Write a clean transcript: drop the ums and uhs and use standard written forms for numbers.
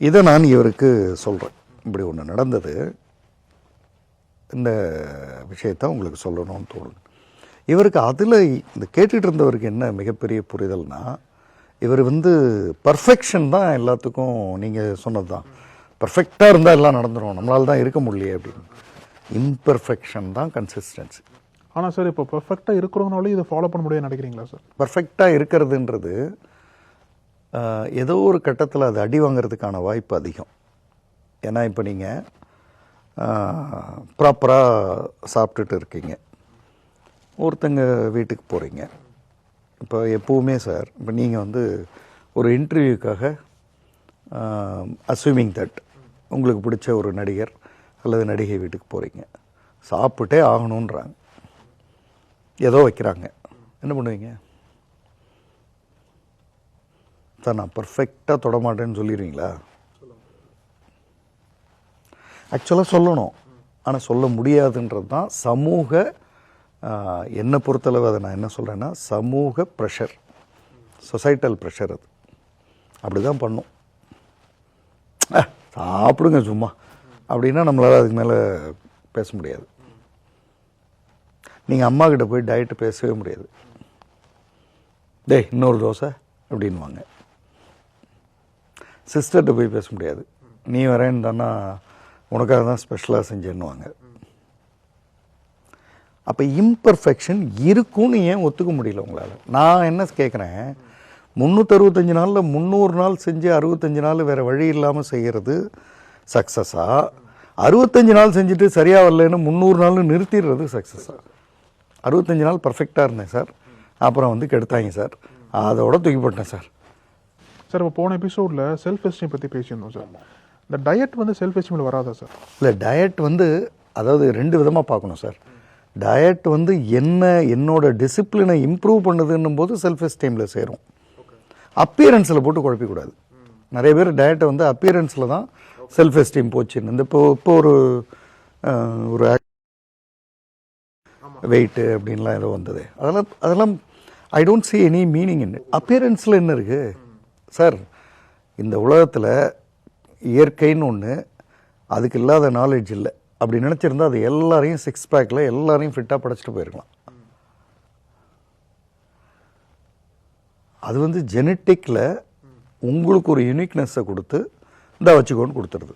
இதை நான் இவருக்கு சொல்கிறேன், இப்படி ஒன்று நடந்தது, இந்த விஷயத்த உங்களுக்கு சொல்லணும்னு தோணுது. இவருக்கு அதில் இந்த கேட்டுட்டு இருந்தவருக்கு என்ன மிகப்பெரிய புரிதல்னா, இவர் பர்ஃபெக்ஷன் தான் எல்லாத்துக்கும், நீங்கள் சொன்னது தான், பர்ஃபெக்டாக இருந்தால் எல்லாம் நடந்துடும், நம்மளால் தான் இருக்க முடியல அப்படின்னு. இம்பர்ஃபெக்ஷன் தான் கன்சிஸ்டன்சி. ஆனால் சார் இப்போ பர்ஃபெக்டாக இருக்கிறவனாலும் இதை ஃபாலோ பண்ண முடியாது நினைக்கிறீங்களா சார்? பர்ஃபெக்டாக இருக்கிறதுன்றது ஏதோ ஒரு கட்டத்தில் அது அடி வாங்கிறதுக்கான வாய்ப்பு அதிகம். ஏன்னா இப்போ நீங்கள் ப்ராப்பராக சாப்பிட்டுட்டு இருக்கீங்க, ஒருத்தங்க வீட்டுக்கு போகிறீங்க. இப்போ எப்போவுமே சார், இப்போ நீங்கள் ஒரு இன்டர்வியூக்காக அஸ்யூமிங் தட் உங்களுக்கு பிடிச்ச ஒரு நடிகர் அல்லது நடிகை வீட்டுக்கு போகிறீங்க, சாப்பிட்டே ஆகணுன்றாங்க, ஏதோ வைக்கிறாங்க, என்ன பண்ணுவீங்க சார்? நான் பர்ஃபெக்டாக தொடமாட்டேன்னு சொல்லிடுவீங்களா? ஆக்சுவலாக சொல்லணும், ஆனால் சொல்ல முடியாதுன்றது தான் சமூக, என்னை பொறுத்தளவு அதை நான் என்ன சொல்கிறேன்னா, சமூக ப்ரெஷர், சொசைட்டல் ப்ரெஷர். அது அப்படி தான் பண்ணும். சாப்பிடுங்க சும்மா அப்படின்னா நம்மளால் அதுக்கு மேலே பேச முடியாது. நீங்கள் அம்மா கிட்ட போய் டயட்டு பேசவே முடியாது. டேய் இன்னொரு தோசை அப்படின்வாங்க. சிஸ்டர்கிட்ட போய் பேச முடியாது, நீ வரேன்னு தானே உனக்காக தான் ஸ்பெஷலாக செஞ்சேன்னுவாங்க. அப்போ இம்பர்ஃபெக்ஷன் இருக்குன்னு ஏன் ஒத்துக்க முடியல உங்களால்? நான் என்ன கேட்குறேன், 365 நாளில் 300 நாள் செஞ்சு 65 நாள் வேறு வழி இல்லாமல் செய்கிறது சக்ஸஸா? 65 நாள் செஞ்சுட்டு சரியாக வரலன்னு 300 நாள் நிறுத்திடுறது சக்ஸஸா? 65 நாள் பர்ஃபெக்டாக இருந்தேன் சார், அப்புறம் கெடுத்தாங்க சார், அதோட தூக்கி போட்டேன் சார். சார் இப்போ போன எபிசோடில் செல்ஃப் எஸ்டீம் பற்றி பேசியிருந்தோம் சார். இந்த டயட் செல்ஃப் எஸ்டீமில் வராதா சார்? இல்லை, டயட் அதாவது 2 விதமாக பார்க்கணும் சார். டயட் என்னோட டிசிப்ளினை இம்ப்ரூவ் பண்ணுதுன்னும் போது செல்ஃப் எஸ்டீமில் சேரும். அப்பியரன்ஸில் போட்டு குழப்பிக்கூடாது. நிறைய பேர் டயட்டை அப்பியரன்ஸில் தான் செல்ஃப் எஸ்டீம் போச்சுன்னு, இப்போ ஒரு வெயிட்டு அப்படின்லாம் ஏதோ வந்தது, அதெல்லாம் I don't see any meaning in it. அப்பியரன்ஸில் என்ன இருக்குது சார்? இந்த உலகத்தில் இயற்கைன்னு ஒன்று, அதுக்கு இல்லாத நாலேஜ் இல்லை. அப்படி நினச்சிருந்தா அது எல்லாரையும் 6 பேக்கில் எல்லாரையும் ஃபிட்டாக படைச்சிட்டு போயிருக்கலாம். அது ஜெனட்டிக்கில் உங்களுக்கு ஒரு யூனிக்னஸை கொடுத்து இந்த வச்சுக்கோன்னு கொடுத்துருது.